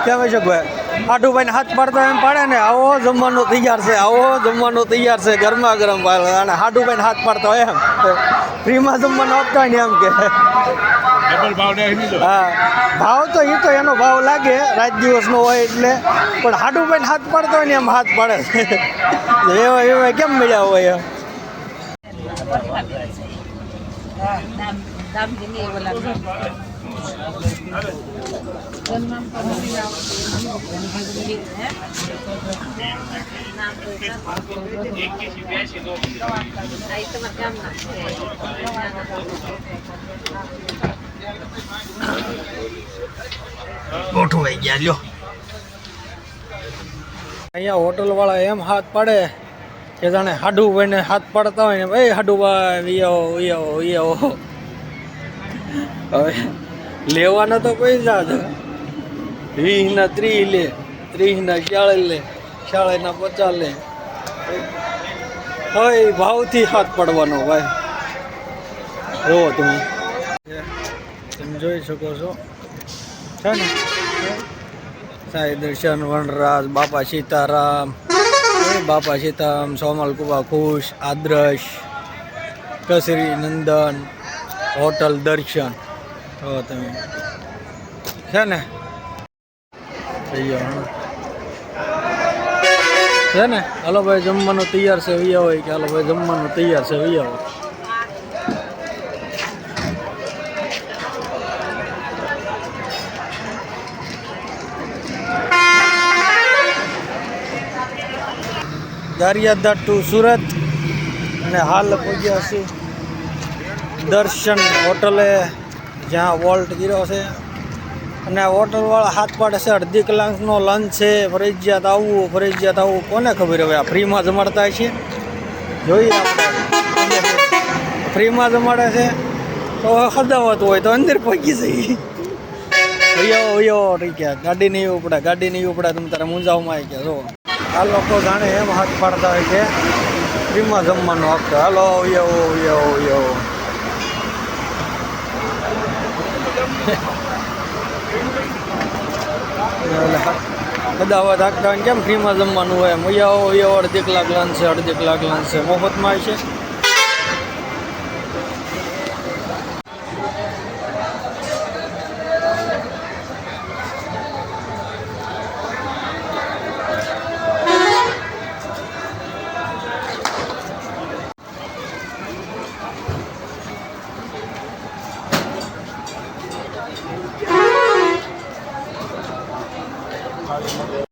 કહેવાય છે ભાઈ હાડુભાઈને હાથ પાડતા એમ પાડે ને આવો જમવાનો તૈયાર છે, આવો જમવાનો તૈયાર છે, ગરમા ગરમ અને હાડુભાઈને હાથ પાડતા હોય એમ ફ્રીમાં જમવાનું આપતા હોય ને એમ કે હા ભાવ તો એ તો એનો ભાવ લાગે રાત દિવસનો હોય એટલે, પણ હાડુભાઈને હાથ પાડતા હોય ને એમ હાથ પાડે એવા એવા કેમ મળ્યા હોય ગોઠવાઈ ગયા લ્યો. અહીંયા હોટલ વાળા એમ હાથ પાડે કે જાણે હાડુભાઈ ને હાથ પાડતા હોય ને ભાઈ હાડુભાઈ વિયાવો વિયાવો વિયાવો. હવે લેવાના તો પૈસા છે 20ના 30 લે, 30ના 40 લે, 40ના 50 લે. હવે ભાવથી હાથ પડવાનો ભાઈ. જોવો તમે જોઈ શકો છો છે ને સાઈ દર્શન વનરાજ બાપા સીતારામ, બાપા સીતારામ, સોમલ કુબા ખુશ, આદર્શ, કસરી નંદન, હોટલ દર્શન. તો તમે છે ને છે ને હાલો ભાઈ જમવાનું તૈયાર છે વિયા હોય કે હાલો ભાઈ જમવાનું તૈયાર છે વિયા હોય. દારિયાધાર ટુ સુરત અને હાલ પહોંચ્યા છે દર્શન હોટલે જ્યાં વોલ્ટ ગીરો છે અને હોટલવાળા હાથ પાડે છે 1.5 કલાકનો લંચ છે, ફરજિયાત આવવું. કોને ખબર હવે આ ફ્રીમાં જમાડતા છે જોઈએ આપણે. ફ્રીમાં જમાડે છે તો ખદાવત હોય તો અંદર પહોંચી જઈએ. ઠીક છે ગાડી નહીં ઉપડે તમે તારે મૂંઝાવમાં આવી ગયા. જો આ લોકો જાણે એમ હાથ પાડતા હોય કે ફ્રીમાં જમવાનું આપતા. હાલો યો કદાવત હાકતા હોય કેમ ફ્રીમાં જમવાનું હોય. યો 1.5 કલાક લંચ છે, 1.5 કલાક લંચ છે, મફતમાં આવે છે.